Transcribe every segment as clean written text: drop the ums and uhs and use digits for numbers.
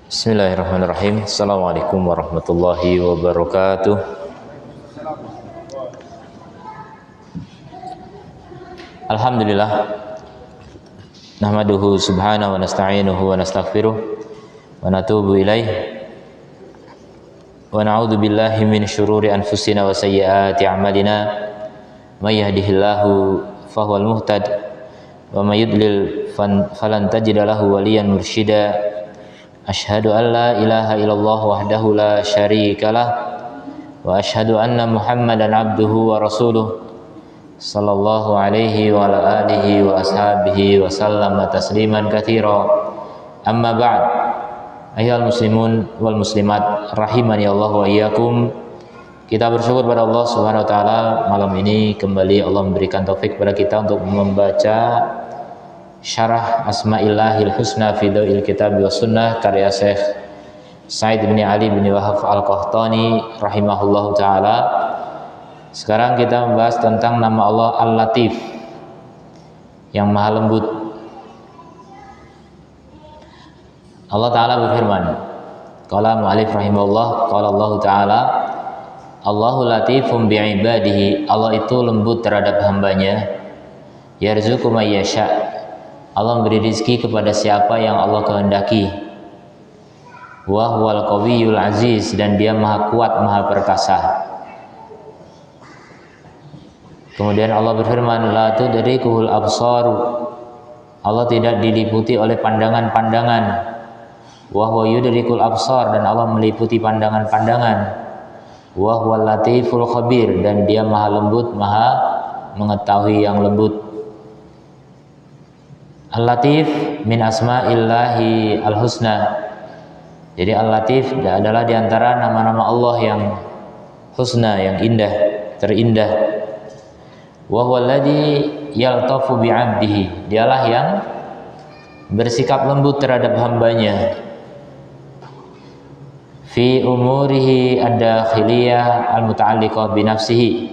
Bismillahirrahmanirrahim. Assalamualaikum warahmatullahi wabarakatuh. Alhamdulillah. Nahmaduhu subhanahu wa nasta'inuhu wa nastaghfiruh wa natubu ilaih. Wa na'udzu billahi min syururi anfusina wa sayyiati a'malina. May yahdihillahu fahuwal muhtad wa may yudlil falan tajida lahu waliyan mursyida. Asyhadu an la ilaha illallah wahdahu la syarikalah wa asyhadu anna Muhammadan abduhu wa rasuluh sallallahu alaihi wa ala alihi wa ashabihi wa sallama tasliman katsira. Amma ba'd. Ayyuhal muslimun wal muslimat rahimani Allah wa iyyakum. Kita bersyukur pada Allah Subhanahu wa taala, malam ini kembali Allah memberikan taufik kepada kita untuk membaca Syarah Asma'illahil Husna fi Daw'il Kitab wa Sunnah karya Syekh Sa'id bin Ali bin Wahab Al-Qahtani rahimahullahu taala. Sekarang kita membahas tentang nama Allah Al-Latif, yang Maha Lembut. Allah taala berfirman, qala mu'allif rahimahullah, qala Allah taala, Allahu latifum bi'ibadihi. Allah itu lembut terhadap hambanya. Yarzuqu may yasha. Allah memberi rezeki kepada siapa yang Allah kehendaki. Wa huwal qawiyyul aziz, dan dia maha kuat, maha perkasa. Kemudian Allah berfirman, la tudrikuhul absaru. Allah tidak diliputi oleh pandangan-pandangan. Wa huwa yudrikul absar, dan Allah meliputi pandangan-pandangan. Wa huwal latiful khabir, dan dia maha lembut, maha mengetahui yang lembut. Al-Latif min asma'illahi al-husna. Jadi Al-Latif adalah diantara nama-nama Allah yang husna, yang indah, terindah. Wa huwa alladhi yaltafu bi'abdihi. Dialah yang bersikap lembut terhadap hambanya. Fi umurihi ad-dakhiliyah al-muta'alliqah binafsihi.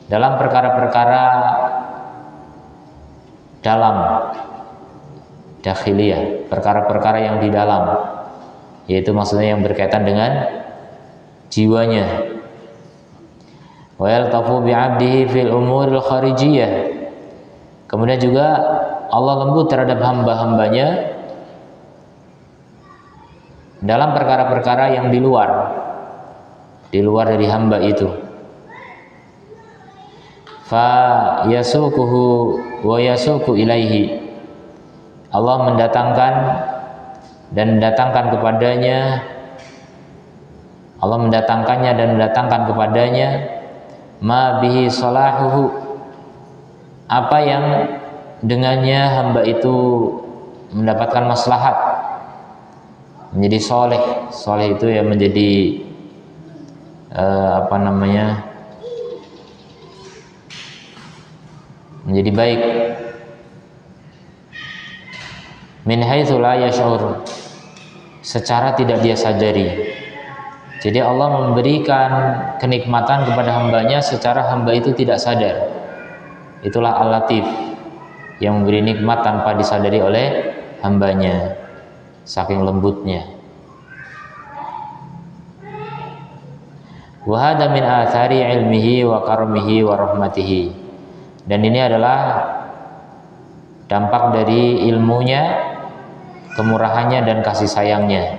Dalam perkara-perkara dalam, dakhiliyah, perkara-perkara yang di dalam, yaitu maksudnya yang berkaitan dengan jiwanya. Wa yaltafu bi'abdihi fil umuril kharijiyah. Kemudian juga Allah lembut terhadap hamba-hambanya dalam perkara-perkara yang di luar dari hamba itu. Fa yasukuhu wa yasuku ilaihi. Allah mendatangkan dan mendatangkan kepadanya, Allah mendatangkannya dan mendatangkan kepadanya ma bihi salahuhu, apa yang dengannya hamba itu mendapatkan maslahat, menjadi soleh. Soleh itu ya menjadi menjadi baik. Min haitsu la yash'ur, secara tidak dia sadari. Jadi Allah memberikan kenikmatan kepada hambanya secara hamba itu tidak sadar. Itulah Al-Latif, yang memberi nikmat tanpa disadari oleh hambanya, saking lembutnya. Wa hadza min athari ilmihi wa karamihi wa rahmatihi. Dan ini adalah dampak dari ilmunya, kemurahannya, dan kasih sayangnya.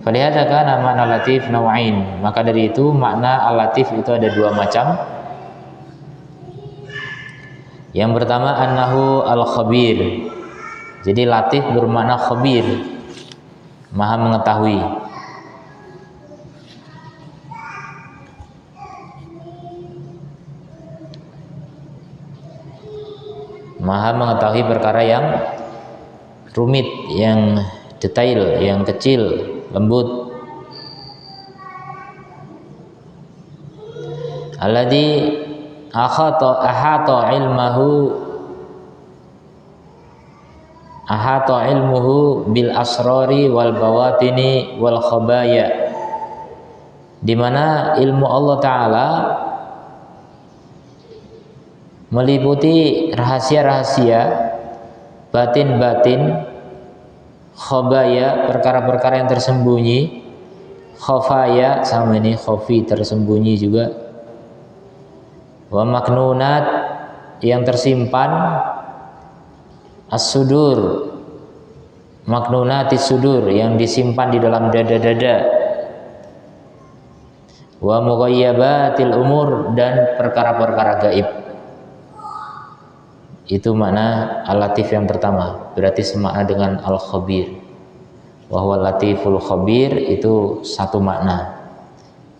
Falihada kana makna latif naw'ain. Maka dari itu makna al-latif itu ada dua macam. Yang pertama annahu al-khabir. Jadi latif bermakna khabir, maha mengetahui. Maha mengetahui perkara yang rumit, yang detail, yang kecil, lembut. Alladzi ahata ilmuhu bil asrari wal bawatini wal khabaya. Di mana ilmu Allah taala meliputi rahasia-rahasia, batin-batin, Khobaya, perkara-perkara yang tersembunyi. Khofaya, sama ini khofi, tersembunyi juga. Wa maknunat, yang tersimpan. As-sudur, maknunatis sudur, yang disimpan di dalam dada-dada. Wa mughayyabatil umur, dan perkara-perkara gaib. Itu makna al-latif yang pertama, berarti semakna dengan al-khabir. Wa huwa latiful khabir, itu satu makna.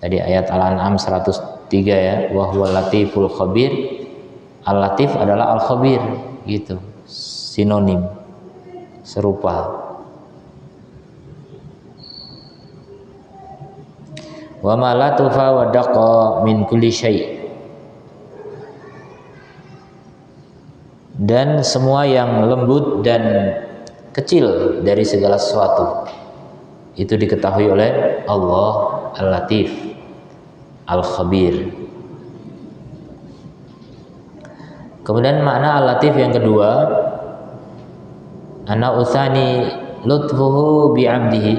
Tadi ayat Al-An'am 103 ya, wa huwa latiful khabir. Al-latif adalah al-khabir, gitu. Sinonim, serupa. Wa ma latufa wa daqa min kulli syai', dan semua yang lembut dan kecil dari segala sesuatu itu diketahui oleh Allah Al-Latif Al-Khabir. Kemudian makna Al-Latif yang kedua, ana utsani lutfuhu bi 'abdihi,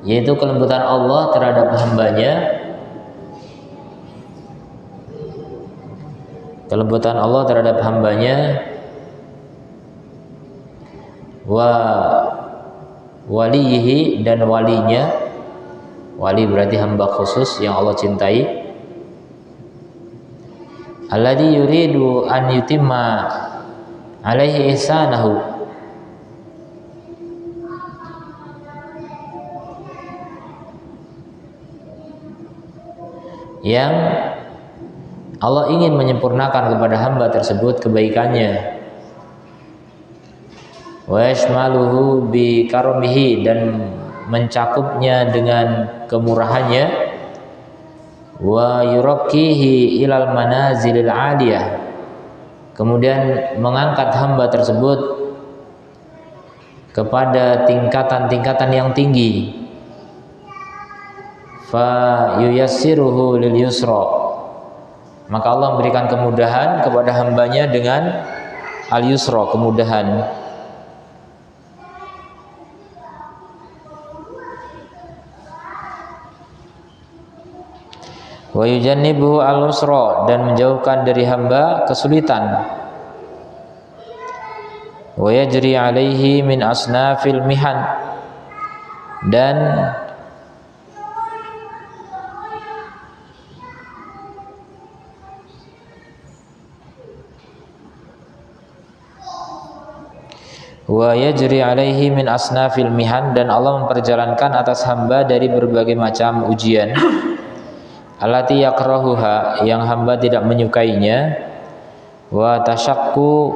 yaitu kelembutan Allah terhadap hambanya. Kelembutan Allah terhadap hambanya. Wa waliyihi, dan walinya. Wali berarti hamba khusus yang Allah cintai. Alladzi yuridu an yutimma alaihi ihsanahu, yang Allah ingin menyempurnakan kepada hamba tersebut kebaikannya. Wa yashmaluhu bi karomihi, dan mencakupnya dengan kemurahannya. Wa yuraqqihi ilal manazilil aliyah, kemudian mengangkat hamba tersebut kepada tingkatan-tingkatan yang tinggi. Fa yuyassiruhu lil yusra, maka Allah memberikan kemudahan kepada hambanya dengan al-yusra, kemudahan. Wa yujannibuhu al-usra, dan menjauhkan dari hamba kesulitan. Wa yajri alaihi min asnafil mihan, dan wa yajri alaihi min asnafil mihan, dan Allah memperjalankan atas hamba dari berbagai macam ujian. Allati yakrahuha, yang hamba tidak menyukainya. Wa tashaqqu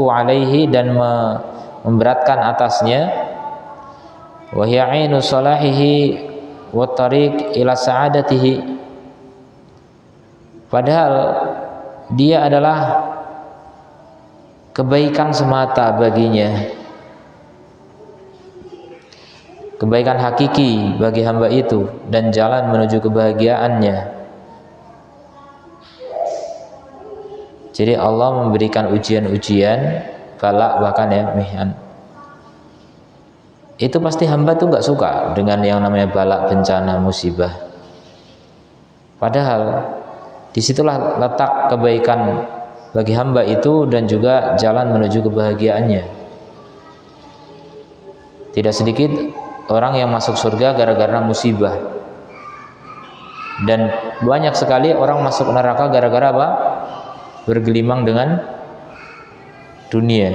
alaihi, dan memberatkan atasnya. Wa hiya ainu salahihi wa tariq ila sa'adatihi, padahal dia adalah kebaikan semata baginya, kebaikan hakiki bagi hamba itu, dan jalan menuju kebahagiaannya. Jadi Allah memberikan ujian-ujian, balak bahkan ya, mihan. Itu pasti hamba tuh nggak suka dengan yang namanya balak, bencana, musibah. Padahal disitulah letak kebaikan bagi hamba itu, dan juga jalan menuju kebahagiaannya. Tidak sedikit orang yang masuk surga gara-gara musibah, dan banyak sekali orang masuk neraka gara-gara apa? Bergelimang dengan dunia.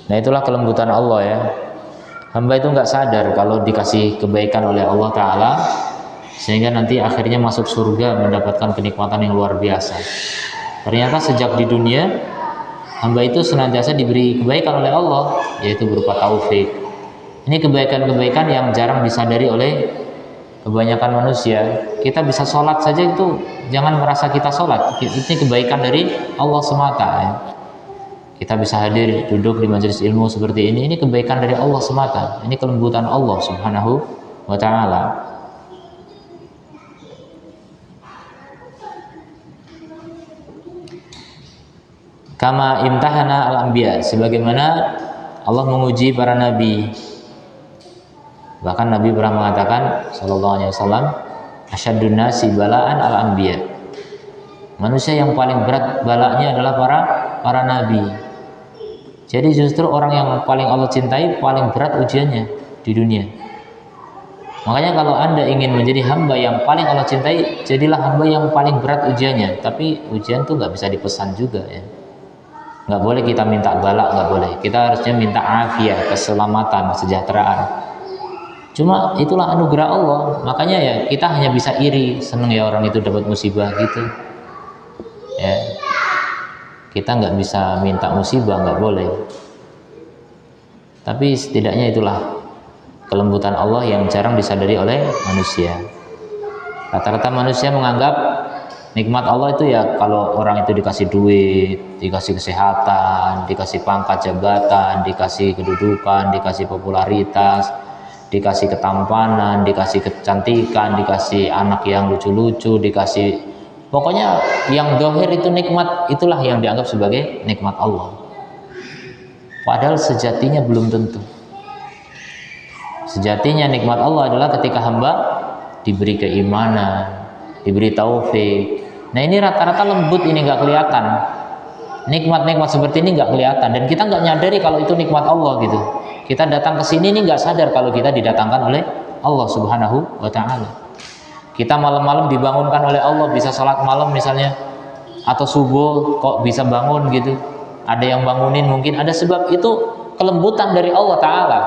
Nah, itulah kelembutan Allah ya. Hamba itu nggak sadar kalau dikasih kebaikan oleh Allah Ta'ala, sehingga nanti akhirnya masuk surga mendapatkan kenikmatan yang luar biasa. Ternyata sejak di dunia, hamba itu senantiasa diberi kebaikan oleh Allah, yaitu berupa taufik. Ini kebaikan-kebaikan yang jarang disadari oleh kebanyakan manusia. Kita bisa sholat saja itu, jangan merasa kita sholat. Ini kebaikan dari Allah semata ya. Kita bisa hadir duduk di majelis ilmu seperti ini kebaikan dari Allah semata. Ini kelembutan Allah Subhanahu wa Ta'ala. Kama imtahana al-anbiya, sebagaimana Allah menguji para nabi. Bahkan Nabi pernah mengatakan sallallahu alaihi wasallam, asyadun nasi bala'an al-anbiya. Manusia yang paling berat balanya adalah para nabi. Jadi justru orang yang paling Allah cintai paling berat ujiannya di dunia. Makanya kalau Anda ingin menjadi hamba yang paling Allah cintai, jadilah hamba yang paling berat ujiannya. Tapi ujian tuh nggak bisa dipesan juga ya. Nggak boleh kita minta balak, nggak boleh. Kita harusnya minta afiat, keselamatan, kesejahteraan. Cuma itulah anugerah Allah. Makanya ya kita hanya bisa iri, seneng ya orang itu dapat musibah gitu. Ya, kita nggak bisa minta musibah, nggak boleh. Tapi setidaknya itulah kelembutan Allah yang jarang disadari oleh manusia. Rata-rata manusia menganggap nikmat Allah itu ya kalau orang itu dikasih duit, dikasih kesehatan, dikasih pangkat jabatan, dikasih kedudukan, dikasih popularitas, dikasih ketampanan, dikasih kecantikan, dikasih anak yang lucu-lucu, dikasih pokoknya yang zahir itu nikmat, itulah yang dianggap sebagai nikmat Allah. Padahal sejatinya belum tentu. Sejatinya nikmat Allah adalah ketika hamba diberi keimanan, diberi taufik. Nah ini rata-rata lembut, ini nggak kelihatan. Nikmat-nikmat seperti ini nggak kelihatan dan kita nggak nyadari kalau itu nikmat Allah gitu. Kita datang ke sini ini nggak sadar kalau kita didatangkan oleh Allah Subhanahu wa Ta'ala. Kita malam-malam dibangunkan oleh Allah, bisa sholat malam misalnya, atau subuh kok bisa bangun gitu. Ada yang bangunin, mungkin ada sebab. Itu kelembutan dari Allah Ta'ala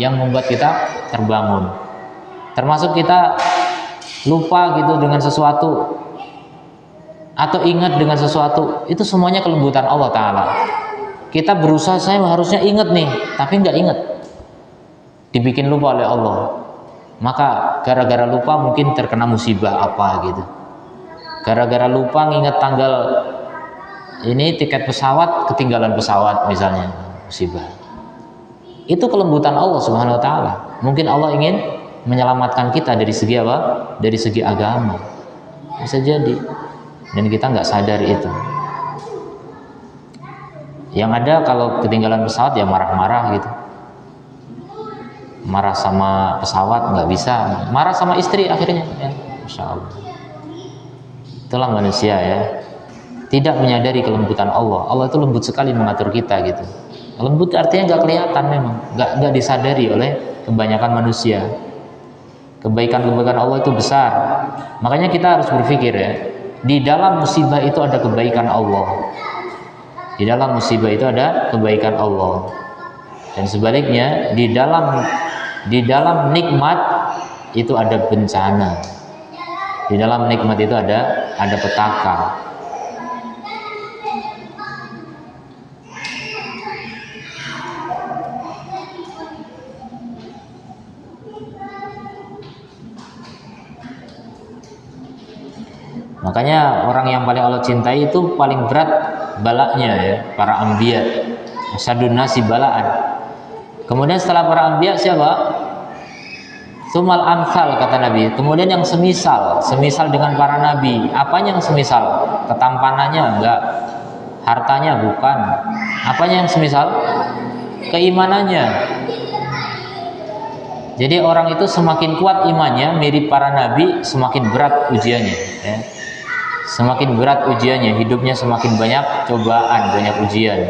yang membuat kita terbangun. Termasuk kita lupa gitu dengan sesuatu atau ingat dengan sesuatu, itu semuanya kelembutan Allah Ta'ala. Kita berusaha, saya harusnya ingat nih, tapi nggak ingat, dibikin lupa oleh Allah. Maka gara-gara lupa mungkin terkena musibah apa gitu. Gara-gara lupa nginget tanggal ini tiket pesawat, ketinggalan pesawat misalnya, musibah. Itu kelembutan Allah Subhanahu wa Ta'ala. Mungkin Allah ingin menyelamatkan kita dari segi apa? Dari segi agama. Bisa jadi. Dan kita nggak sadar itu. Yang ada kalau ketinggalan pesawat ya marah-marah gitu. Marah sama pesawat nggak bisa, marah sama istri akhirnya ya. Masya Allah. Itulah manusia ya, tidak menyadari kelembutan Allah. Allah itu lembut sekali mengatur kita gitu. Lembut artinya nggak kelihatan, memang nggak disadari oleh kebanyakan manusia. Kebaikan-kebaikan Allah itu besar. Makanya kita harus berpikir ya, di dalam musibah itu ada kebaikan Allah. Di dalam musibah itu ada kebaikan Allah. Dan sebaliknya di dalam nikmat itu ada bencana. Di dalam nikmat itu ada petaka. Makanya orang yang paling Allah cintai itu paling berat balaknya ya, para anbiya. Asyadun nasi bala'an. Kemudian setelah para anbiya siapa? Sumal amsal kata Nabi. Kemudian yang semisal dengan para nabi. Apanya yang semisal? Ketampanannya enggak, hartanya bukan. Apanya yang semisal? Keimanannya. Jadi orang itu semakin kuat imannya, mirip para nabi, semakin berat ujiannya ya. Semakin berat ujiannya, hidupnya semakin banyak cobaan, banyak ujian.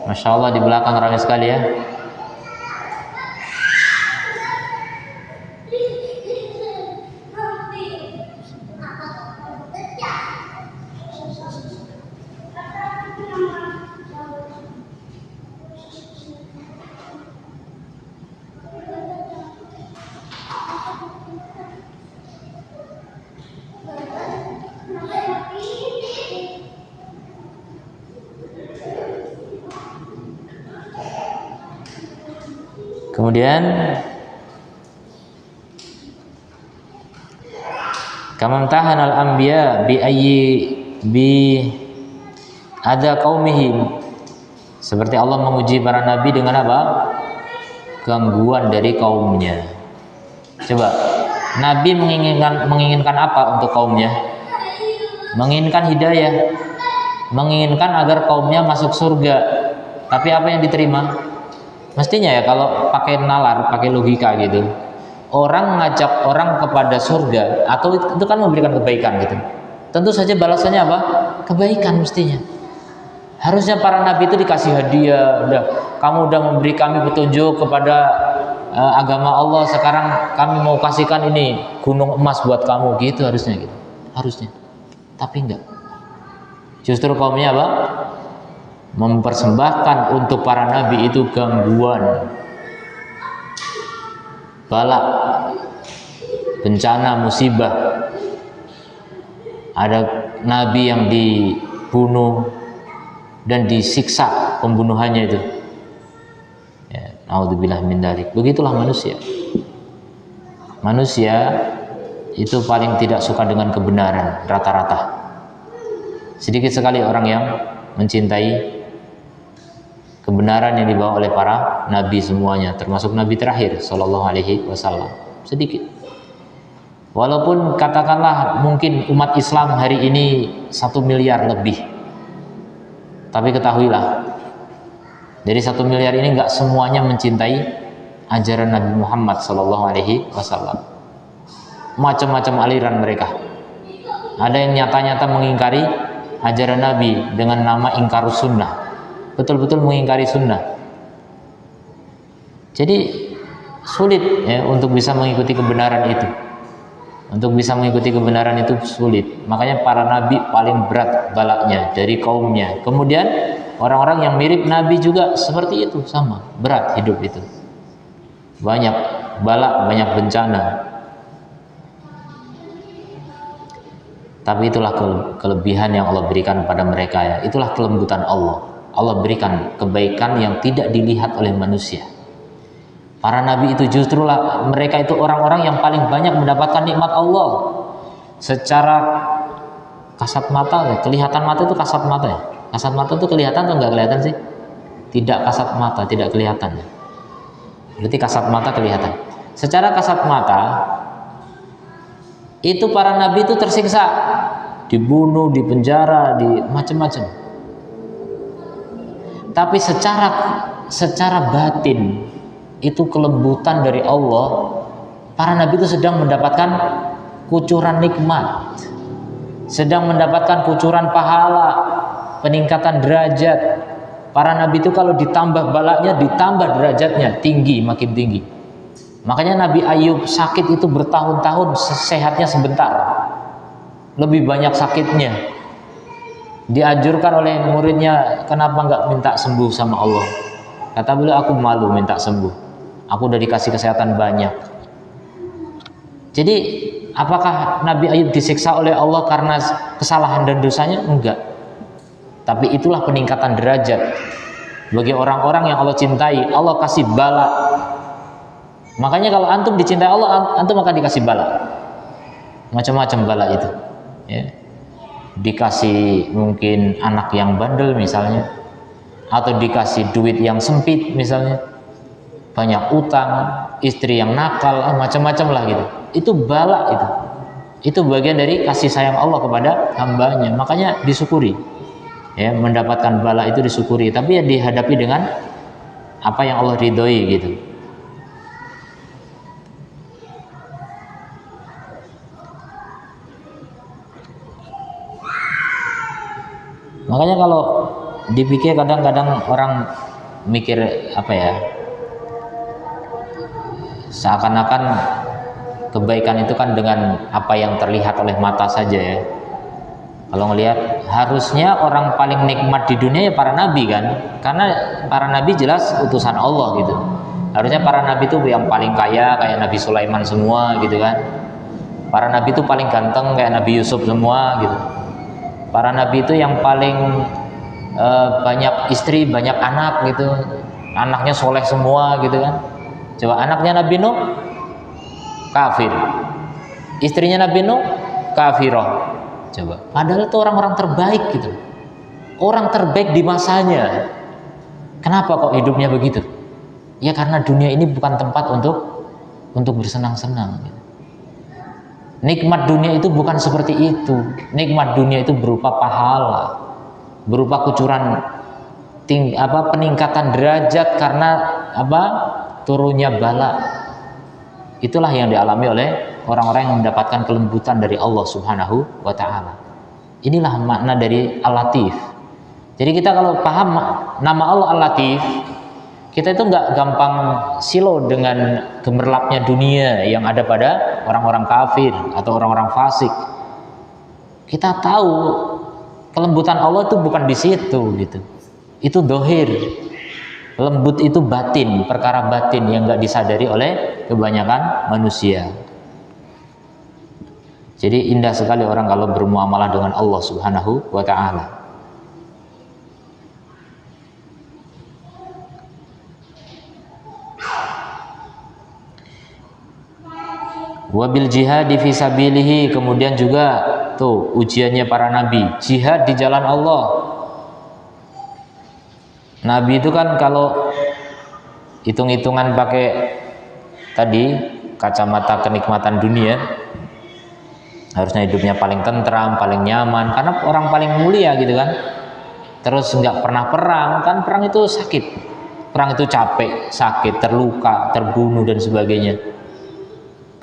Masya Allah, di belakang ramai sekali ya. Kemudian kamamtahan al-anbiya bi ada kaumihim, seperti Allah menguji para nabi dengan apa? Gangguan dari kaumnya. Coba, nabi menginginkan apa untuk kaumnya? Menginginkan hidayah. menginginkan agar kaumnya masuk surga. Tapi apa yang diterima? Mestinya ya kalau pakai nalar, pakai logika gitu, orang ngajak orang kepada surga atau itu kan memberikan kebaikan gitu, tentu saja balasannya apa? Kebaikan mestinya. Harusnya para nabi itu dikasih hadiah, kamu udah memberi kami petunjuk kepada agama Allah, sekarang kami mau kasihkan ini gunung emas buat kamu, gitu harusnya gitu. Harusnya. Tapi enggak. Justru kaumnya apa? Mempersembahkan untuk para nabi itu gangguan, bala, bencana, musibah. Ada nabi yang dibunuh dan disiksa pembunuhannya itu. Ya, naudzubillah min dzalik. Begitulah manusia. Manusia itu paling tidak suka dengan kebenaran rata-rata. Sedikit sekali orang yang mencintai kebenaran yang dibawa oleh para nabi semuanya, termasuk nabi terakhir sallallahu alaihi wasallam. Sedikit. Walaupun katakanlah mungkin umat Islam hari ini 1 miliar lebih, tapi ketahuilah dari 1 miliar ini nggak semuanya mencintai ajaran Nabi Muhammad sallallahu alaihi wasallam. Macam-macam aliran mereka. Ada yang nyata-nyata mengingkari ajaran Nabi dengan nama ingkarus sunnah, betul-betul mengingkari sunnah. Jadi sulit ya untuk bisa mengikuti kebenaran itu. Untuk bisa mengikuti kebenaran itu sulit. Makanya para nabi paling berat balaknya dari kaumnya. Kemudian orang-orang yang mirip nabi juga seperti itu, sama berat hidup itu. Banyak balak, banyak bencana. Tapi itulah kelebihan yang Allah berikan pada mereka ya. Itulah kelembutan Allah. Allah berikan kebaikan yang tidak dilihat oleh manusia. Para nabi itu justrulah mereka itu orang-orang yang paling banyak mendapatkan nikmat Allah. Secara kasat mata, kelihatan mata itu kasat mata ya. Kasat mata itu kelihatan atau enggak kelihatan sih? Tidak kasat mata, tidak kelihatan. Berarti kasat mata kelihatan. Secara kasat mata itu para nabi itu tersiksa, dibunuh, dipenjara, di macam-macam. Tapi secara batin itu kelembutan dari Allah. Para nabi itu sedang mendapatkan kucuran nikmat, sedang mendapatkan kucuran pahala, peningkatan derajat. Para nabi itu kalau ditambah balaknya, ditambah derajatnya, tinggi, makin tinggi. Makanya Nabi Ayub sakit itu bertahun-tahun, sehatnya sebentar, lebih banyak sakitnya. Dianjurkan oleh muridnya, kenapa nggak minta sembuh sama Allah? Kata beliau, aku malu minta sembuh, aku udah dikasih kesehatan banyak. Jadi apakah Nabi Ayub disiksa oleh Allah karena kesalahan dan dosanya? Enggak. Tapi itulah peningkatan derajat bagi orang-orang yang Allah cintai. Allah kasih bala. Makanya kalau antum dicintai Allah, antum akan dikasih bala, macam-macam bala itu ya. Dikasih mungkin anak yang bandel misalnya, atau dikasih duit yang sempit misalnya, banyak utang, istri yang nakal, macam-macam lah gitu. Itu bala itu bagian dari kasih sayang Allah kepada hambanya. Makanya disyukuri ya, mendapatkan bala itu disyukuri, tapi ya dihadapi dengan apa yang Allah ridhoi gitu. Makanya kalau dipikir kadang-kadang orang mikir apa ya, seakan-akan kebaikan itu kan dengan apa yang terlihat oleh mata saja ya. Kalau ngelihat, harusnya orang paling nikmat di dunia ya para nabi kan, karena para nabi jelas utusan Allah gitu. Harusnya para nabi itu yang paling kaya kayak Nabi Sulaiman semua gitu kan. Para nabi itu paling ganteng kayak Nabi Yusuf semua gitu. Para nabi itu yang paling banyak istri, banyak anak gitu, anaknya soleh semua gitu kan. Coba anaknya Nabi Nuh kafir, istrinya Nabi Nuh kafirah. Coba, padahal itu orang-orang terbaik gitu, orang terbaik di masanya. Kenapa kok hidupnya begitu? Ya karena dunia ini bukan tempat untuk bersenang-senang gitu. Nikmat dunia itu bukan seperti itu. Nikmat dunia itu berupa pahala. berupa kucuran peningkatan derajat karena turunnya bala. Itulah yang dialami oleh orang-orang yang mendapatkan kelembutan dari Allah Subhanahu wa taala. Inilah makna dari Al-Latif. Jadi kita kalau paham nama Allah Al-Latif, kita itu nggak gampang silo dengan gemerlapnya dunia yang ada pada orang-orang kafir atau orang-orang fasik. Kita tahu kelembutan Allah itu bukan di situ gitu. Itu dohir. Lembut itu batin, perkara batin yang nggak disadari oleh kebanyakan manusia. Jadi indah sekali orang kalau bermuamalah dengan Allah Subhanahu wa ta'ala. Wabil jihad fi sabilihi, kemudian juga tuh ujiannya para nabi, jihad di jalan Allah. Nabi itu kan kalau hitung-hitungan pakai tadi kacamata kenikmatan dunia, harusnya hidupnya paling tentram, paling nyaman, karena orang paling mulia gitu kan. Terus nggak pernah perang, kan perang itu sakit, perang itu capek, sakit, terluka, terbunuh dan sebagainya.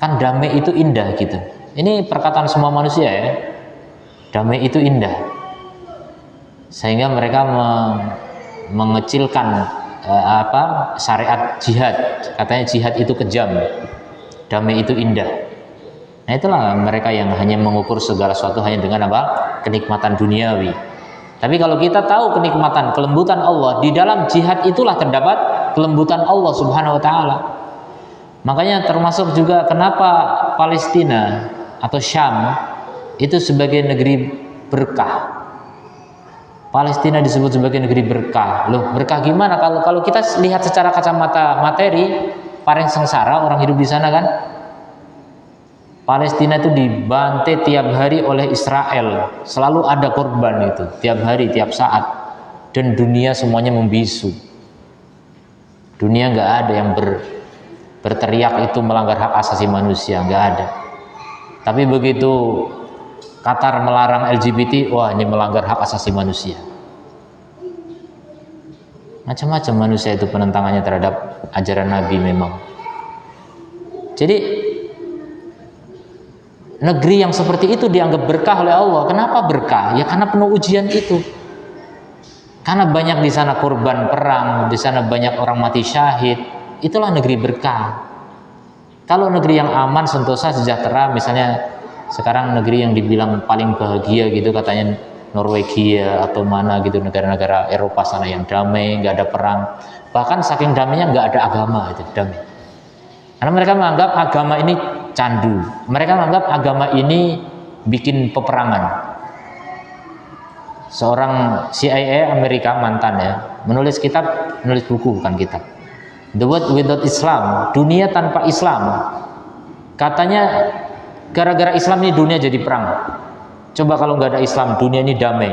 Kan damai itu indah gitu. Ini perkataan semua manusia ya, damai itu indah, sehingga mereka mengecilkan syariat jihad. Katanya jihad itu kejam, damai itu indah. Nah itulah mereka yang hanya mengukur segala sesuatu hanya dengan kenikmatan duniawi. Tapi kalau kita tahu kenikmatan, kelembutan Allah, di dalam jihad itulah terdapat kelembutan Allah Subhanahu wa ta'ala. Makanya termasuk juga kenapa Palestina atau Syam itu sebagai negeri berkah. Palestina disebut sebagai negeri berkah. Loh, berkah gimana? Kalau kita lihat secara kacamata materi, paling sengsara orang hidup di sana kan. Palestina itu dibantai tiap hari oleh Israel. Selalu ada korban itu, tiap hari, tiap saat. Dan dunia semuanya membisu. Dunia nggak ada yang berteriak itu melanggar hak asasi manusia, nggak ada. Tapi begitu Qatar melarang LGBT, wah ini melanggar hak asasi manusia. Macam-macam manusia itu penentangannya terhadap ajaran Nabi memang. Jadi negeri yang seperti itu dianggap berkah oleh Allah. Kenapa berkah? Ya karena penuh ujian itu. Karena banyak di sana korban perang, di sana banyak orang mati syahid. Itulah negeri berkah. Kalau negeri yang aman, sentosa, sejahtera, misalnya sekarang negeri yang dibilang paling bahagia gitu katanya Norwegia atau mana gitu, negara-negara Eropa sana yang damai, nggak ada perang, bahkan saking damainya nggak ada agama, itu damai. Karena mereka menganggap agama ini candu, mereka menganggap agama ini bikin peperangan. Seorang CIA Amerika mantan ya, menulis buku bukan kitab, The World Without Islam, dunia tanpa Islam. Katanya gara-gara Islam ini dunia jadi perang. Coba kalau nggak ada Islam, dunia ini damai.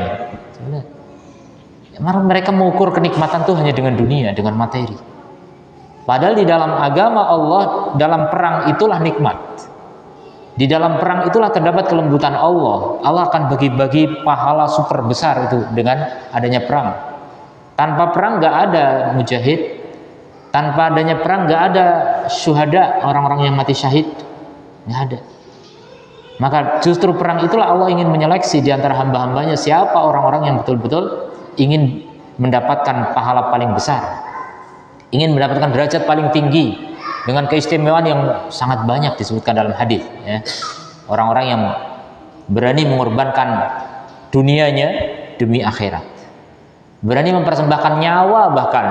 Mereka mengukur kenikmatan itu hanya dengan dunia, dengan materi. Padahal di dalam agama Allah, dalam perang itulah nikmat. Di dalam perang itulah terdapat kelembutan Allah. Allah akan bagi-bagi pahala super besar itu dengan adanya perang. Tanpa perang nggak ada mujahid. Tanpa adanya perang nggak ada syuhada, orang-orang yang mati syahid. Nggak ada. Maka justru perang itulah Allah ingin menyeleksi di antara hamba-hambanya siapa orang-orang yang betul-betul ingin mendapatkan pahala paling besar, ingin mendapatkan derajat paling tinggi dengan keistimewaan yang sangat banyak disebutkan dalam hadis. Ya. Orang-orang yang berani mengorbankan dunianya demi akhirat, berani mempersembahkan nyawa, bahkan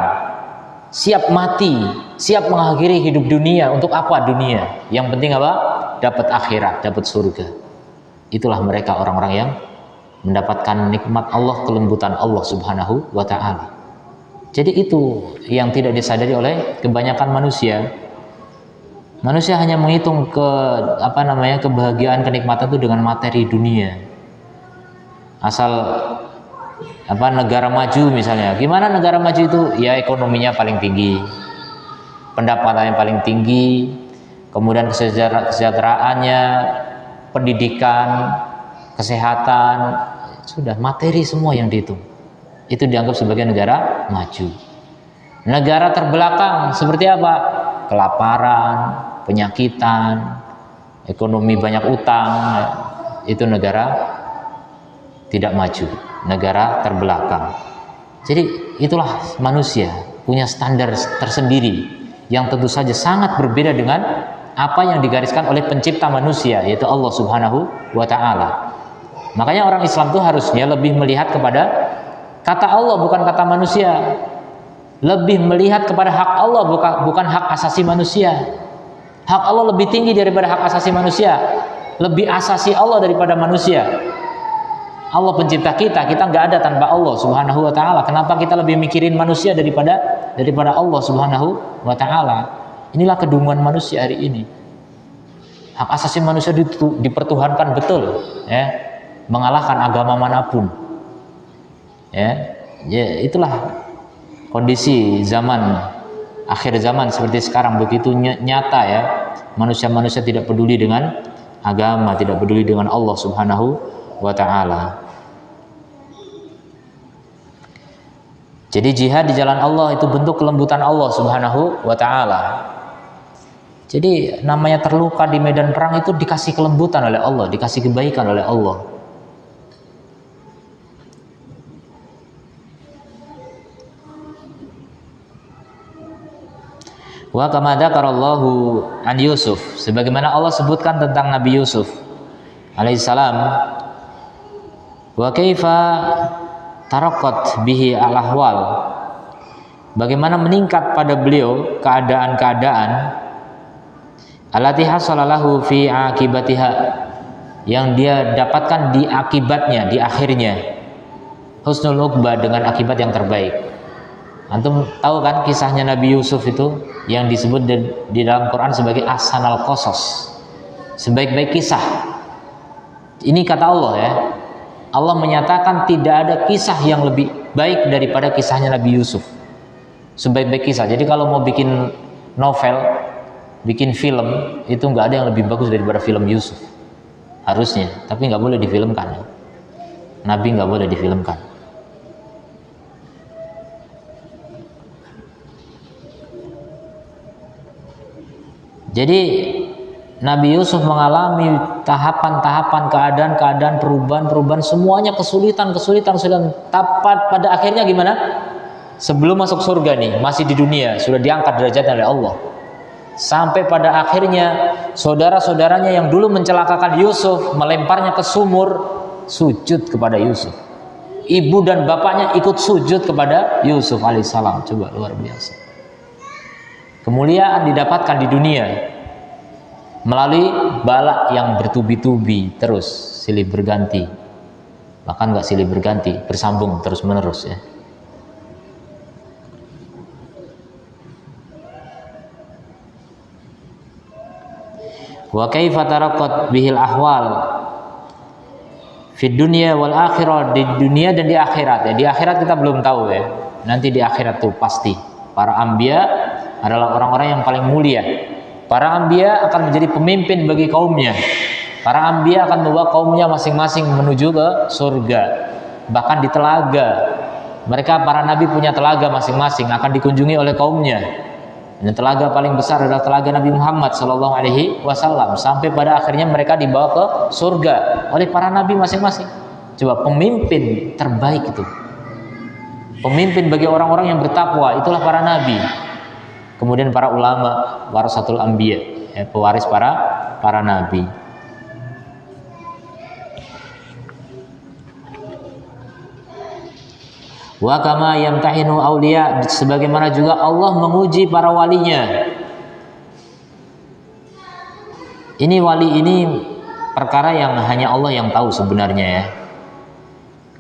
siap mati, siap mengakhiri hidup dunia. Untuk apa dunia? Yang penting apa? Dapat akhirat, dapat surga. Itulah mereka orang-orang yang mendapatkan nikmat Allah, kelembutan Allah Subhanahu wa ta'ala. Jadi itu yang tidak disadari oleh kebanyakan manusia. Manusia hanya menghitung kebahagiaan, kenikmatan itu dengan materi dunia. Asal negara maju misalnya. Gimana negara maju itu? Ya ekonominya paling tinggi, pendapatannya paling tinggi, kemudian kesejahteraannya, pendidikan, kesehatan, sudah materi semua yang dihitung. itu dianggap sebagai negara maju. Negara terbelakang seperti apa? Kelaparan, penyakitan, ekonomi banyak utang, itu negara tidak maju, negara terbelakang. Jadi itulah manusia punya standar tersendiri yang tentu saja sangat berbeda dengan apa yang digariskan oleh pencipta manusia, yaitu Allah Subhanahu wa ta'ala. Makanya orang Islam itu harusnya lebih melihat kepada kata Allah bukan kata manusia, lebih melihat kepada hak Allah bukan hak asasi manusia. Hak Allah lebih tinggi daripada hak asasi manusia, lebih asasi Allah daripada manusia. Allah pencipta kita nggak ada tanpa Allah Subhanahu wa ta'ala. Kenapa kita lebih mikirin manusia daripada Allah Subhanahu wa ta'ala? Inilah kedunguan manusia hari ini. Hak asasi manusia dipertuhankan betul, ya, mengalahkan agama manapun. Ya, itulah kondisi zaman akhir zaman seperti sekarang, begitu nyata ya. Manusia-manusia tidak peduli dengan agama, tidak peduli dengan Allah Subhanahu wa ta'ala. Jadi jihad di jalan Allah itu bentuk kelembutan Allah Subhanahu wa ta'ala. Jadi namanya terluka di medan perang itu dikasih kelembutan oleh Allah, dikasih kebaikan oleh Allah. Wa kama dzakarallahu an Yusuf, sebagaimana Allah sebutkan tentang Nabi Yusuf alaihissalam, wa kaifa taraqqat bihi al-ahwal, bagaimana meningkat pada beliau keadaan-keadaan allati hasalalahu fi akibatiha, yang dia dapatkan di akibatnya, di akhirnya, husnul uqbah, dengan akibat yang terbaik. Antum tahu kan kisahnya Nabi Yusuf itu yang disebut di dalam Quran sebagai ahsanal qasas, sebaik-baik kisah. Ini kata Allah ya. Allah menyatakan tidak ada kisah yang lebih baik daripada kisahnya Nabi Yusuf. Sebaik-baik kisah. Jadi kalau mau bikin novel, bikin film, itu nggak ada yang lebih bagus daripada film Yusuf. Harusnya, tapi nggak boleh difilmkan. Nabi nggak boleh difilmkan. Jadi Nabi Yusuf mengalami tahapan-tahapan, keadaan-keadaan, perubahan-perubahan, semuanya kesulitan. Tapi pada akhirnya gimana? Sebelum masuk surga nih, masih di dunia, sudah diangkat derajatnya oleh Allah. Sampai pada akhirnya saudara-saudaranya yang dulu mencelakakan Yusuf, melemparnya ke sumur, sujud kepada Yusuf. Ibu dan bapaknya ikut sujud kepada Yusuf alaihissalam. Coba, luar biasa. Kemuliaan didapatkan di dunia melalui bala yang bertubi-tubi, terus silih berganti, bahkan nggak silih berganti, bersambung terus menerus ya. Wa kaifa taraqqat bihil ahwal fid dunya wal akhirah, di dunia dan di akhirat ya. Di akhirat kita belum tahu ya, nanti di akhirat tuh pasti para anbiya adalah orang-orang yang paling mulia. Para anbiya akan menjadi pemimpin bagi kaumnya. Para anbiya akan membawa kaumnya masing-masing menuju ke surga. Bahkan di telaga, mereka para nabi punya telaga masing-masing, akan dikunjungi oleh kaumnya. Dan telaga paling besar adalah telaga Nabi Muhammad SAW. Sampai pada akhirnya mereka dibawa ke surga oleh para nabi masing-masing. Coba, pemimpin terbaik itu, pemimpin bagi orang-orang yang bertakwa, itulah para nabi. Kemudian para ulama, warasatul anbiya, ya, pewaris para nabi. Wa kama yamtahinu auliya, sebagaimana juga Allah menguji para walinya. Ini wali ini perkara yang hanya Allah yang tahu sebenarnya ya.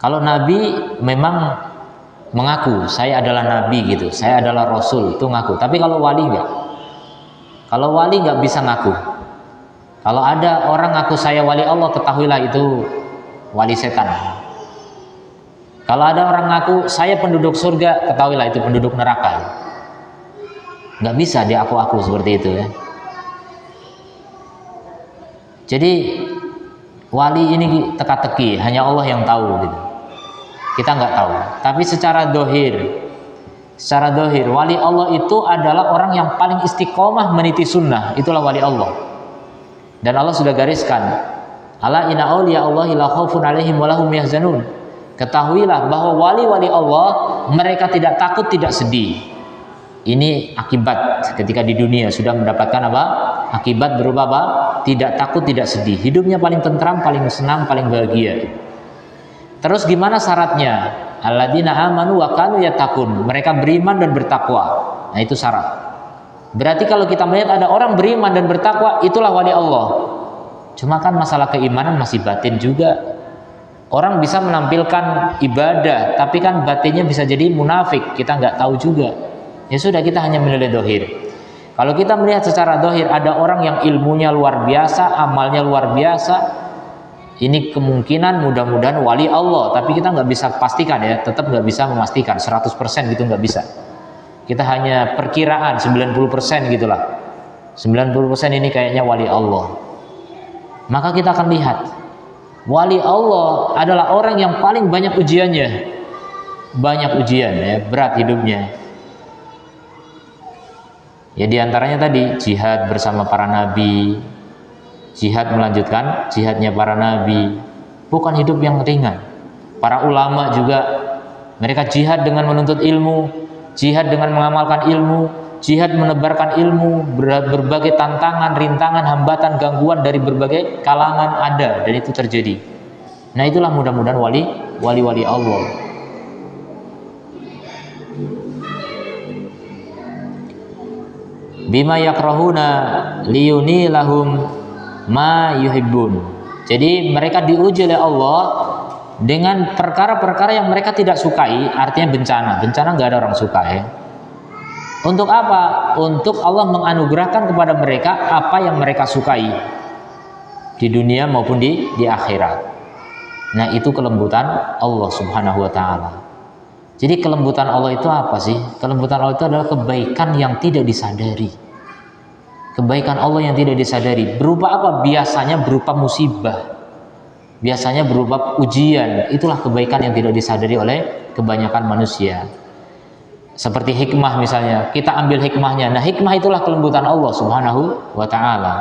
Kalau nabi memang mengaku saya adalah nabi gitu, saya adalah rasul, itu ngaku. Tapi kalau wali enggak. Kalau wali enggak bisa ngaku. Kalau ada orang ngaku saya wali Allah, ketahuilah itu wali setan. Kalau ada orang ngaku saya penduduk surga, ketahuilah itu penduduk neraka. Enggak bisa dia aku seperti itu ya. Jadi wali ini teka-teki, hanya Allah yang tahu gitu. Kita nggak tahu. Tapi secara dohir, wali Allah itu adalah orang yang paling istiqomah meniti sunnah. Itulah wali Allah. Dan Allah sudah gariskan, ala inna awliya Allahi la khaufun alaihim wa lahum yahzanun. Ketahuilah bahwa wali-wali Allah mereka tidak takut, tidak sedih. Ini akibat ketika di dunia sudah mendapatkan apa? Akibat berupa apa? Tidak takut, tidak sedih. Hidupnya paling tentram, paling senang, paling bahagia. Terus gimana syaratnya? Alladzina amanu wa kanu yattaqun. Mereka beriman dan bertakwa. Nah, itu syarat. Berarti kalau kita melihat ada orang beriman dan bertakwa, itulah wali Allah. Cuma kan masalah keimanan masih batin juga. Orang bisa menampilkan ibadah, tapi kan batinnya bisa jadi munafik. Kita nggak tahu juga. Ya sudah, kita hanya menilai dohir. Kalau kita melihat secara dohir, ada orang yang ilmunya luar biasa, amalnya luar biasa, ini kemungkinan mudah-mudahan wali Allah. Tapi kita nggak bisa pastikan ya, tetap nggak bisa memastikan 100% gitu, nggak bisa. Kita hanya perkiraan 90% gitulah. 90% ini kayaknya wali Allah. Maka kita akan lihat, wali Allah adalah orang yang paling banyak ujiannya. Banyak ujian ya, berat hidupnya. Ya diantaranya tadi jihad bersama para nabi, jihad melanjutkan jihadnya para nabi, bukan hidup yang ringan. Para ulama juga mereka jihad dengan menuntut ilmu, jihad dengan mengamalkan ilmu, jihad menebarkan ilmu. Berbagai tantangan, rintangan, hambatan, gangguan dari berbagai kalangan ada, dan itu terjadi. Nah, itulah mudah-mudahan wali-wali Allah. Bima yakrahuna liyuni lahum ma yuhibbun. Jadi mereka diuji oleh Allah dengan perkara-perkara yang mereka tidak sukai. Artinya bencana nggak ada orang suka ya. Untuk apa? Untuk Allah menganugerahkan kepada mereka apa yang mereka sukai di dunia maupun di akhirat. Nah, itu kelembutan Allah Subhanahu wa ta'ala. Jadi kelembutan Allah itu apa sih? Kelembutan Allah itu adalah kebaikan yang tidak disadari. Kebaikan Allah yang tidak disadari. Berupa apa? Biasanya berupa musibah. Biasanya berupa ujian. Itulah kebaikan yang tidak disadari oleh kebanyakan manusia. Seperti hikmah misalnya. Kita ambil hikmahnya. Nah, hikmah itulah kelembutan Allah Subhanahu wa ta'ala.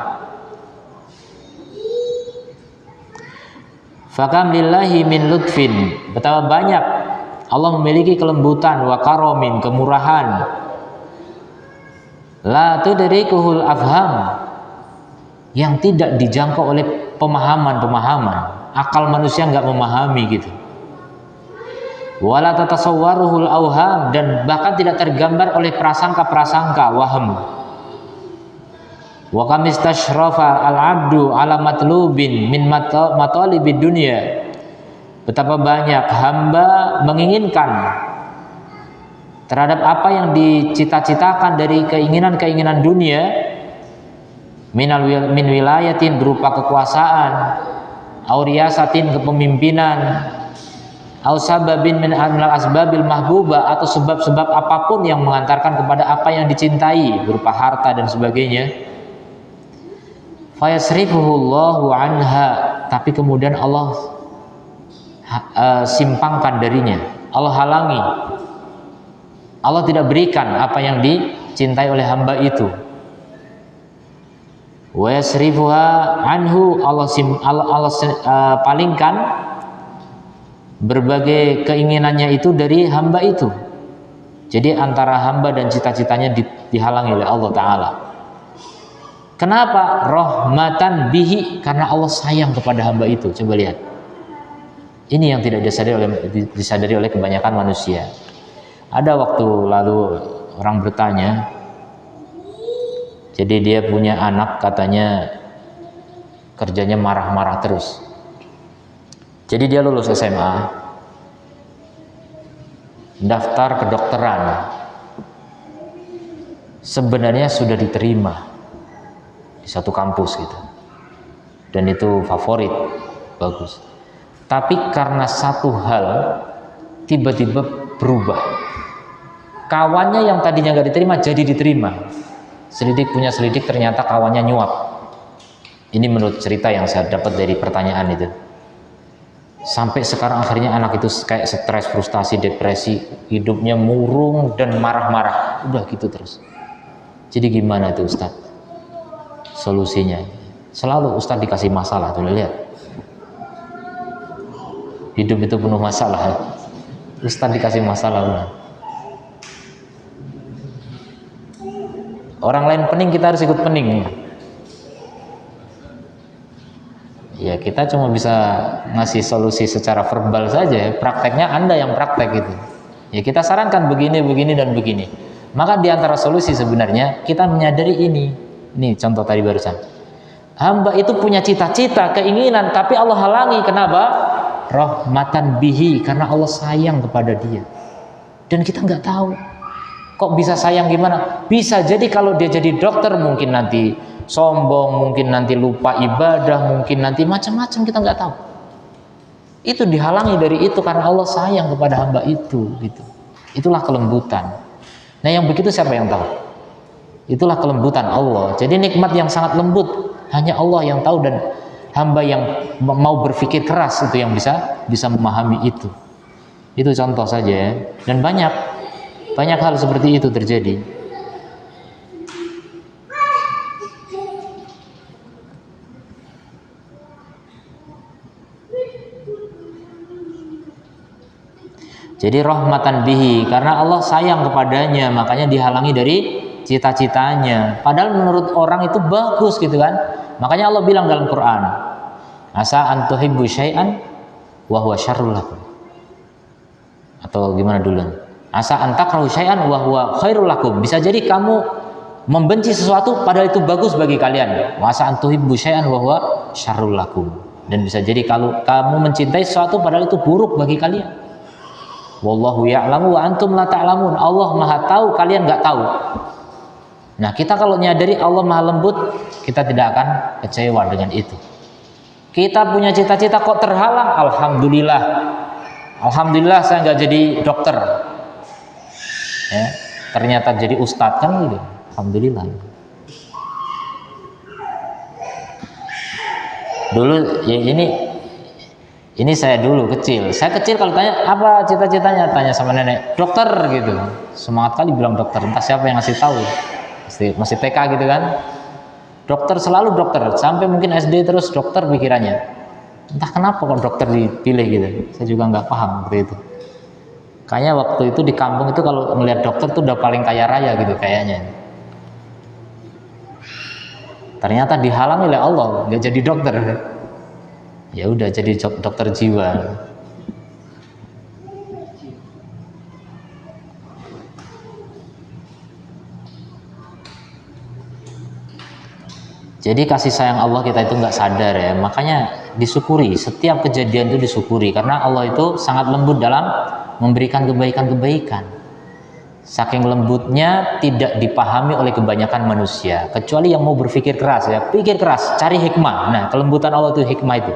Fakam lillahi min lutfin. Betapa banyak Allah memiliki kelembutan, wa karomin, kemurahan. La tudrikuhul afham, yang tidak dijangkau oleh pemahaman. Akal manusia nggak memahami gitu. Wala tatasawwaruhul auham, dan bahkan tidak tergambar oleh prasangka-prasangka, waham. Wa kamistashrafa al-abdu ala matlubin min matalibid dunya. Betapa banyak hamba menginginkan terhadap apa yang dicita-citakan dari keinginan-keinginan dunia, min wilayatin berupa kekuasaan, auriyasatin kepemimpinan, au sababin min asbabil mahbuba, atau sebab-sebab apapun yang mengantarkan kepada apa yang dicintai berupa harta dan sebagainya. Fayasrifuhullahu anha, tapi kemudian Allah simpangkan darinya, Allah halangi, Allah tidak berikan apa yang dicintai oleh hamba itu. Wa yasrifuha anhu, Allah palingkan berbagai keinginannya itu dari hamba itu. Jadi antara hamba dan cita-citanya dihalangi oleh Allah Ta'ala. Kenapa? Rahmatan bihi, karena Allah sayang kepada hamba itu. Coba lihat. Ini yang tidak disadari oleh kebanyakan manusia. Ada waktu lalu orang bertanya, jadi dia punya anak, katanya kerjanya marah-marah terus. Jadi dia lulus SMA, daftar kedokteran, sebenarnya sudah diterima di satu kampus gitu, dan itu favorit, bagus. Tapi karena satu hal tiba-tiba berubah. Kawannya yang tadinya nggak diterima jadi diterima. Selidik punya selidik, ternyata kawannya nyuap. Ini menurut cerita yang saya dapat dari pertanyaan itu. Sampai sekarang akhirnya anak itu kayak stres, frustasi, depresi, hidupnya murung dan marah-marah, udah gitu terus. Jadi gimana itu Ustaz solusinya? Selalu Ustaz dikasih masalah tuh, lihat hidup itu penuh masalah, Ustaz dikasih masalah udah. Orang lain pening, kita harus ikut pening. Ya kita cuma bisa ngasih solusi secara verbal saja, prakteknya Anda yang praktek gitu. Ya kita sarankan begini, begini, dan begini. Maka diantara solusi sebenarnya kita menyadari ini. Ini contoh tadi barusan. Hamba itu punya cita-cita, keinginan, tapi Allah halangi. Kenapa? Rahmatan bihi, karena Allah sayang kepada dia. Dan kita nggak tahu. Kok bisa sayang gimana? Bisa jadi kalau dia jadi dokter mungkin nanti sombong, mungkin nanti lupa ibadah, mungkin nanti macam-macam, kita nggak tahu. Itu dihalangi dari itu karena Allah sayang kepada hamba itu, gitu. Itulah kelembutan. Nah yang begitu siapa yang tahu? Itulah kelembutan Allah. Jadi nikmat yang sangat lembut hanya Allah yang tahu, dan hamba yang mau berpikir keras itu yang bisa memahami itu. Itu contoh saja ya. Dan banyak hal seperti itu terjadi. Jadi rahmatan bihi, karena Allah sayang kepadanya, makanya dihalangi dari cita-citanya. Padahal menurut orang itu bagus gitu kan. Makanya Allah bilang dalam Quran, asa an tuhibbu syai'an wa huwa syarrul lakum. Atau gimana dulu? Asa an takrahu syai'an wa huwa khairul lakum. Bisa jadi kamu membenci sesuatu padahal itu bagus bagi kalian. Wa asa an tuhibbu syai'an wa huwa syarrul lakum. Dan bisa jadi kalau kamu mencintai sesuatu padahal itu buruk bagi kalian. Wallahu ya'lamu wa antum la ta'lamun. Allah Maha tahu, kalian nggak tahu. Nah, kita kalau nyadari Allah Maha lembut, kita tidak akan kecewa dengan itu. Kita punya cita-cita kok terhalang, alhamdulillah. Alhamdulillah saya nggak jadi dokter. Ya, ternyata jadi ustadz kan gitu. Alhamdulillah. Dulu ya ini saya dulu kecil. Saya kecil kalau tanya apa cita-citanya, tanya sama nenek, dokter gitu. Semangat kali bilang dokter. Entah siapa yang ngasih tahu. Masih TK gitu kan. Dokter, selalu dokter. Sampai mungkin SD terus dokter pikirannya. Entah kenapa kok dokter dipilih gitu. Saya juga nggak paham seperti itu. Kayaknya waktu itu di kampung itu kalau melihat dokter tuh udah paling kaya raya gitu kayaknya. Ternyata dihalangi oleh Allah, nggak jadi dokter. Ya udah jadi dokter jiwa. Jadi kasih sayang Allah kita itu nggak sadar ya, makanya disyukuri, setiap kejadian itu disyukuri karena Allah itu sangat lembut dalam memberikan kebaikan-kebaikan. Saking lembutnya tidak dipahami oleh kebanyakan manusia, kecuali yang mau berpikir keras ya, pikir keras, cari hikmah. Nah, kelembutan Allah itu hikmah itu.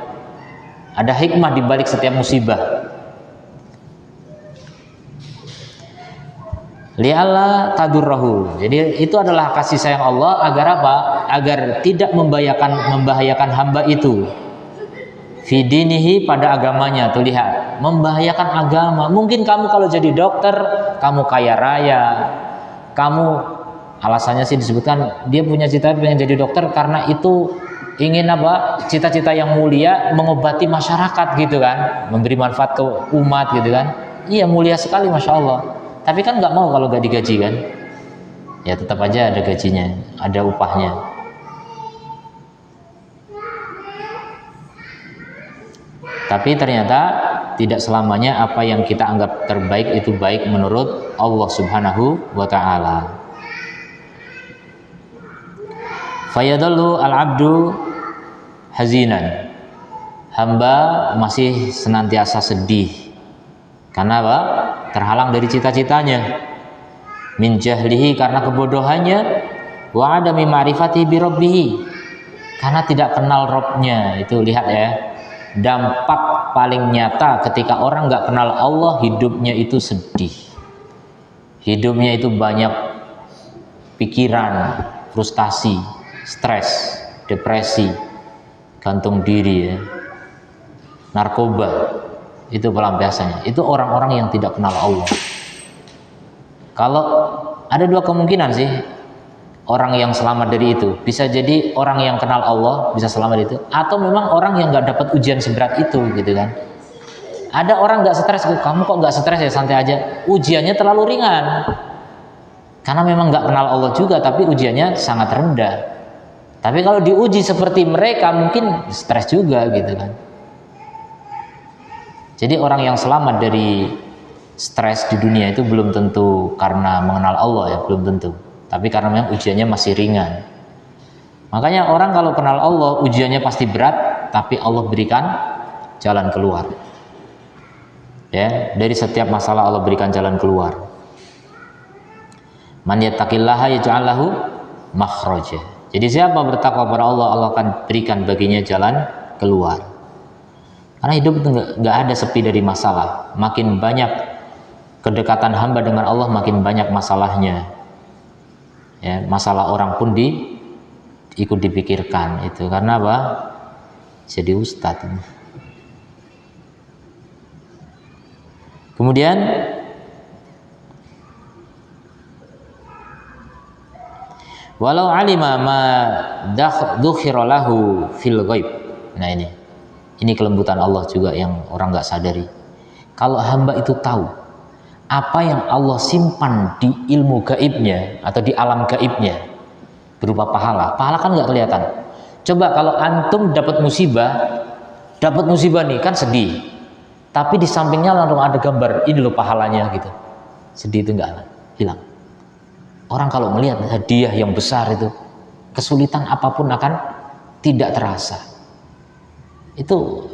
Ada hikmah di balik setiap musibah. Li'alla tadurrahu. Jadi itu adalah kasih sayang Allah agar apa? Agar tidak membahayakan hamba itu. Fi dinihi, pada agamanya. Tuh lihat, membahayakan agama. Mungkin kamu kalau jadi dokter, kamu kaya raya. Kamu alasannya sih disebutkan dia punya cita-cita pengen jadi dokter karena itu ingin apa? Cita-cita yang mulia, mengobati masyarakat gitu kan, memberi manfaat ke umat gitu kan. Iya, mulia sekali, masya Allah. Tapi kan nggak mau kalau nggak digaji kan. Ya tetap aja ada gajinya, ada upahnya. Tapi ternyata tidak selamanya apa yang kita anggap terbaik itu baik menurut Allah Subhanahu wa ta'ala. Fayadallu al-abdu hazinan. Hamba masih senantiasa sedih. Karena apa? Terhalang dari cita-citanya. Min jahlihi, karena kebodohannya. Wa adami ma'rifati bi rabbihi, karena tidak kenal Rabbnya. Itu lihat ya, dampak paling nyata ketika orang nggak kenal Allah, hidupnya itu sedih. Hidupnya itu banyak pikiran, frustasi, stres, depresi, gantung diri ya. narkoba, itu pelampiasannya. Itu orang-orang yang tidak kenal Allah. Kalau ada dua kemungkinan sih orang yang selamat dari itu, bisa jadi orang yang kenal Allah bisa selamat dari itu, atau memang orang yang nggak dapat ujian seberat itu, gitu kan. Ada orang nggak stres, kamu kok nggak stres ya, santai aja. Ujiannya terlalu ringan, karena memang nggak kenal Allah juga, tapi ujiannya sangat rendah. Tapi kalau diuji seperti mereka, mungkin stres juga, gitu kan. Jadi orang yang selamat dari stres di dunia itu belum tentu karena mengenal Allah ya, belum tentu. Tapi karena memang ujiannya masih ringan. Makanya orang kalau kenal Allah, ujiannya pasti berat, tapi Allah berikan jalan keluar. Ya, dari setiap masalah Allah berikan jalan keluar. Man yattaqillaha yaj'al lahu makhraja. Jadi siapa bertakwa kepada Allah, Allah akan berikan baginya jalan keluar. Karena hidup itu nggak ada sepi dari masalah. Makin banyak kedekatan hamba dengan Allah, makin banyak masalahnya. Ya, masalah orang pun ikut dipikirkan itu. Karena apa? Jadi ustadz. Kemudian walau alima ma dukhira lahu fil ghaib. Nah ini kelembutan Allah juga yang orang nggak sadari. Kalau hamba itu tahu apa yang Allah simpan di ilmu gaibnya atau di alam gaibnya berupa pahala. Pahala kan nggak kelihatan. Coba kalau antum dapat musibah nih kan sedih. Tapi di sampingnya langsung ada gambar, ini loh pahalanya gitu. Sedih itu nggak hilang. Orang kalau melihat hadiah yang besar itu, kesulitan apapun akan tidak terasa. Itu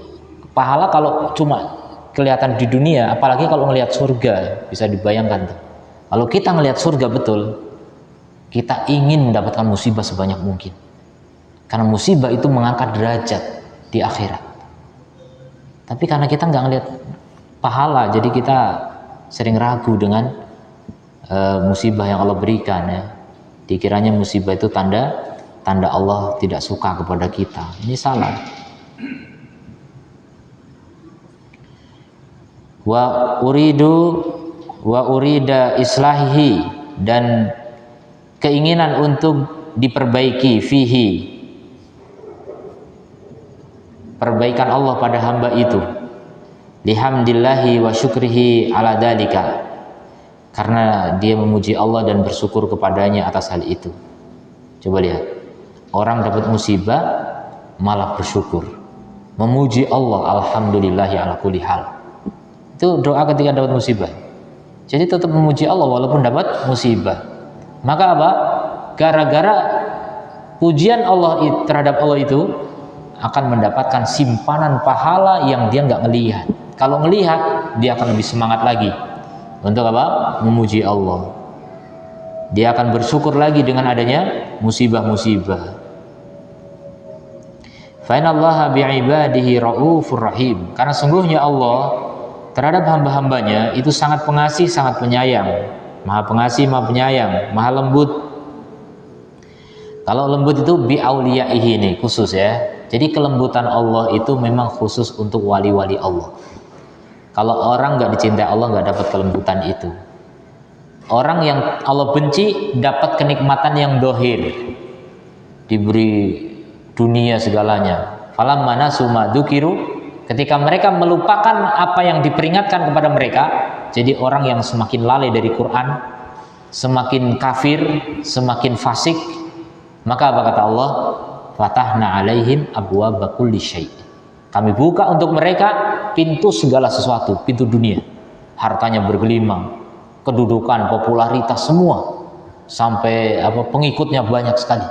pahala kalau cuma kelihatan di dunia, apalagi kalau melihat surga, bisa dibayangkan tuh. Kalau kita melihat surga betul, kita ingin mendapatkan musibah sebanyak mungkin. Karena musibah itu mengangkat derajat di akhirat. Tapi karena kita nggak ngelihat pahala, jadi kita sering ragu dengan musibah yang Allah berikan ya. Dikiranya musibah itu tanda Allah tidak suka kepada kita. Ini salah. Wa urida islahihi, dan keinginan untuk diperbaiki fihi, perbaikan Allah pada hamba itu, lihamdillahi wa syukrihi ala dalika, karena dia memuji Allah dan bersyukur kepadanya atas hal itu. Coba lihat, orang dapat musibah malah bersyukur, memuji Allah, alhamdulillahi ala kulli hal. Itu doa ketika dapat musibah. Jadi tetap memuji Allah walaupun dapat musibah. Maka apa? Gara-gara pujian Allah terhadap Allah itu akan mendapatkan simpanan pahala yang dia nggak melihat. Kalau melihat, dia akan lebih semangat lagi untuk apa? Memuji Allah. Dia akan bersyukur lagi dengan adanya musibah-musibah. Fa innallaha bi'ibadihi raufur rahim. Karena sungguhnya Allah terhadap hamba-hambanya itu sangat pengasih, sangat penyayang. Maha pengasih, maha penyayang, maha lembut. Kalau lembut itu bi'auliyaihi nih, khusus ya. Jadi kelembutan Allah itu memang khusus untuk wali-wali Allah. Kalau orang nggak dicintai Allah, nggak dapat kelembutan itu. Orang yang Allah benci dapat kenikmatan yang dohir, diberi dunia segalanya. Falamma nasu ma dzukiru, ketika mereka melupakan apa yang diperingatkan kepada mereka, jadi orang yang semakin lalai dari Quran, semakin kafir, semakin fasik. Maka apa kata Allah? Fatahna alaihim abwaaba kulli syai'. Kami buka untuk mereka pintu segala sesuatu, pintu dunia. Hartanya bergelimang, kedudukan, popularitas semua, sampai pengikutnya banyak sekali.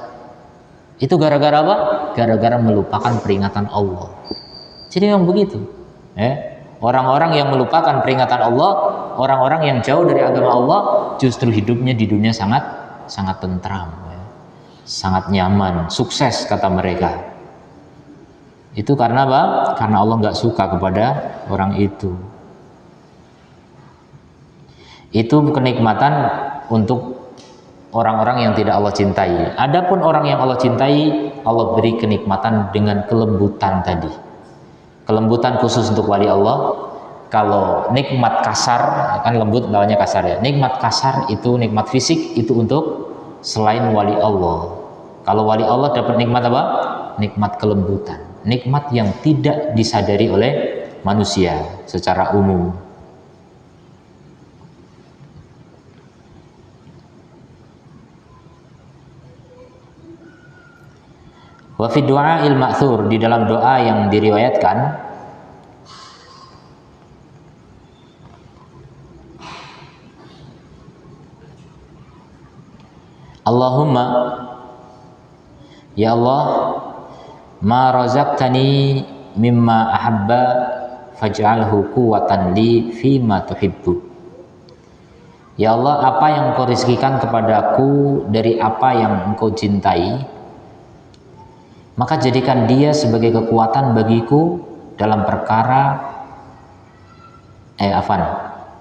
Itu gara-gara apa? Gara-gara melupakan peringatan Allah. Jadi memang begitu. Orang-orang yang melupakan peringatan Allah, orang-orang yang jauh dari agama Allah, justru hidupnya di dunia sangat tentram. Sangat nyaman, sukses kata mereka. Itu karena apa? Karena Allah nggak suka kepada orang itu. Itu kenikmatan untuk orang-orang yang tidak Allah cintai. Adapun orang yang Allah cintai, Allah beri kenikmatan dengan kelembutan tadi. kelembutan khusus untuk wali Allah. Kalau nikmat kasar, kan lembut lawannya kasar ya. Nikmat kasar itu, nikmat fisik itu untuk selain wali Allah. Kalau wali Allah dapat nikmat apa? Nikmat kelembutan, nikmat yang tidak disadari oleh manusia secara umum. Wa fi du'ail ma'thur, di dalam doa yang diriwayatkan, Allahumma, ya Allah, ma razaqtani mimma ahabba faj'alhu quwwatan li fima tuhibbu. Ya Allah, apa yang Engkau rizkikan kepadaku dari apa yang Engkau cintai, maka jadikan dia sebagai kekuatan bagiku dalam perkara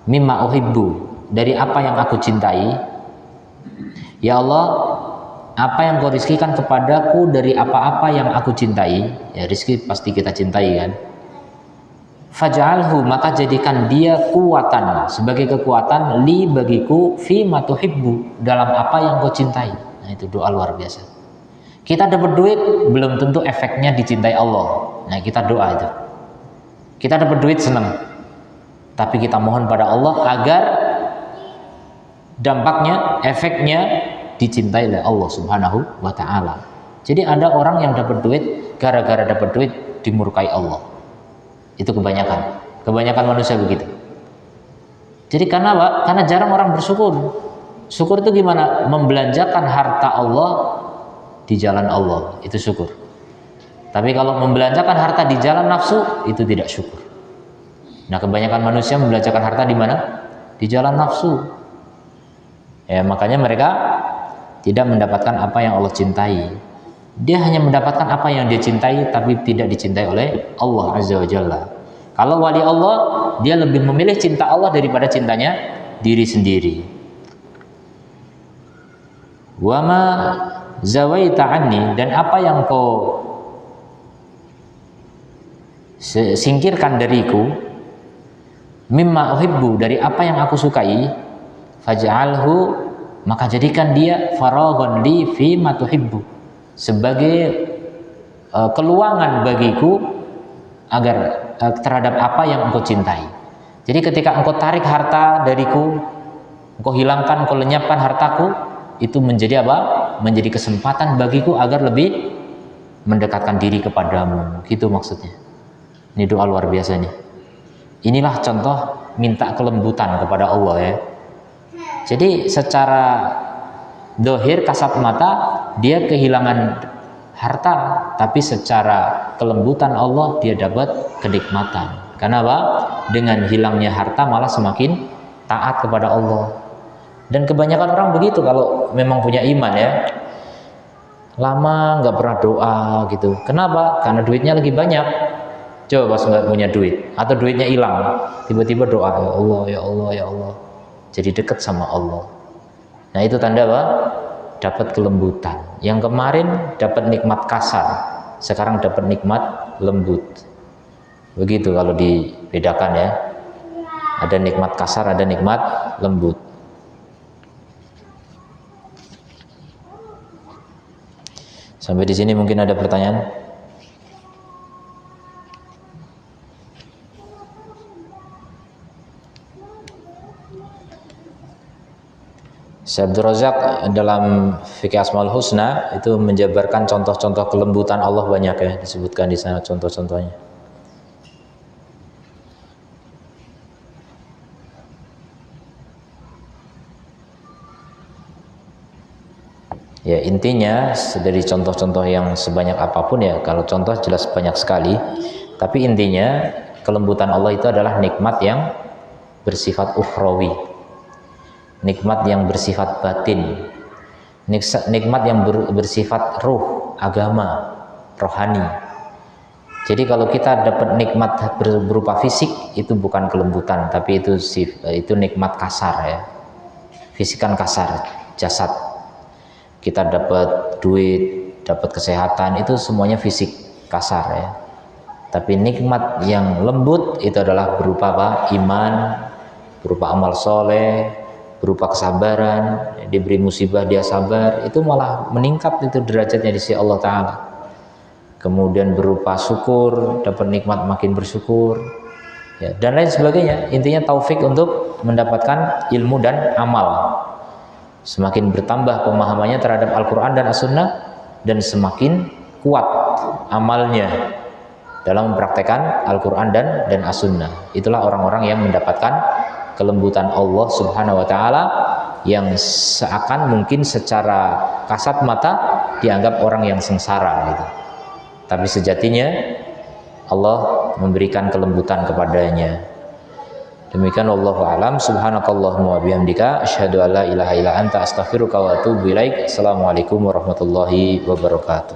mimma uhibbu, dari apa yang aku cintai. Ya Allah, apa yang Kau rizkikan kepadaku dari apa-apa yang aku cintai, ya rizki pasti kita cintai kan. Faj'alhu, maka jadikan dia kuatan, sebagai kekuatan li bagiku fima tuhibbu, dalam apa yang Kau cintai. Nah itu doa luar biasa. Kita dapat duit belum tentu efeknya dicintai Allah. Nah kita doa itu. Kita dapat duit senang, tapi kita mohon pada Allah agar dampaknya, efeknya dicintai oleh Allah Subhanahu wa ta'ala. Jadi ada orang yang dapat duit, gara-gara dapat duit dimurkai Allah. Itu kebanyakan manusia begitu. Jadi karena apa? Karena jarang orang bersyukur. Syukur itu gimana? Membelanjakan harta Allah di jalan Allah, itu syukur. Tapi kalau membelanjakan harta di jalan nafsu, itu tidak syukur. Nah kebanyakan manusia membelanjakan harta di mana? Di jalan nafsu. Ya, makanya mereka tidak mendapatkan apa yang Allah cintai. Dia hanya mendapatkan apa yang dia cintai, tapi tidak dicintai oleh Allah Azza wa Jalla. Kalau wali Allah, dia lebih memilih cinta Allah daripada cintanya diri sendiri. Wa ma zawaita anni, dan apa yang Kau singkirkan dariku, mimma uhibbu, dari apa yang aku sukai, faj'alhu, maka jadikan dia faraghan li fima tuhibbu, sebagai keluangan bagiku agar terhadap apa yang Engkau cintai. Jadi ketika Engkau tarik harta dariku, Engkau hilangkan, Engkau lenyapkan hartaku, itu menjadi apa? Menjadi kesempatan bagiku agar lebih mendekatkan diri kepadamu. Gitu maksudnya. Ini doa luar biasa nih. Inilah contoh minta kelembutan kepada Allah ya. Jadi secara dohir kasat mata dia kehilangan harta, tapi secara kelembutan Allah dia dapat kenikmatan. Karena apa? Dengan hilangnya harta malah semakin taat kepada Allah. Dan kebanyakan orang begitu kalau memang punya iman ya. Lama nggak pernah doa gitu. Kenapa? Karena duitnya lagi banyak. Coba pas nggak punya duit atau duitnya hilang, tiba-tiba doa, ya Allah, ya Allah, ya Allah. Jadi dekat sama Allah. Nah itu tanda apa? Dapat kelembutan. Yang kemarin dapat nikmat kasar, sekarang dapat nikmat lembut. Begitu kalau dibedakan ya. Ada nikmat kasar, ada nikmat lembut. Sampai di sini mungkin ada pertanyaan. Syekh Abdul Razak dalam Fikih Asmaul Husna itu menjabarkan contoh-contoh kelembutan Allah banyak ya, disebutkan di sana contoh-contohnya. Ya intinya dari contoh-contoh yang sebanyak apapun ya, kalau contoh jelas banyak sekali, tapi intinya kelembutan Allah itu adalah nikmat yang bersifat ukhrawi, nikmat yang bersifat batin, nikmat yang bersifat ruh, agama, rohani. Jadi kalau kita dapat nikmat berupa fisik, itu bukan kelembutan, tapi itu nikmat kasar ya. Fisik kan kasar, jasad. Kita dapat duit, dapat kesehatan, itu semuanya fisik kasar ya. Tapi nikmat yang lembut itu adalah berupa apa? Iman, berupa amal soleh, berupa kesabaran. Diberi musibah dia sabar, itu malah meningkat itu derajatnya di sisi Allah Ta'ala. Kemudian berupa syukur, dapat nikmat makin bersyukur, ya, dan lain sebagainya. Intinya taufik untuk mendapatkan ilmu dan amal. Semakin bertambah pemahamannya terhadap Al-Quran dan As-Sunnah, dan semakin kuat amalnya dalam mempraktekkan Al-Quran dan As-Sunnah. Itulah orang-orang yang mendapatkan kelembutan Allah Subhanahu wa Ta'ala, yang seakan mungkin secara kasat mata dianggap orang yang sengsara gitu. Tapi sejatinya Allah memberikan kelembutan kepadanya. Demikian wallahu a'lam. Subhanakallahumma wa bihamdika asyhadu an la ilaha illa anta astaghfiruka wa atubu ilaik. Assalamualaikum warahmatullahi wabarakatuh.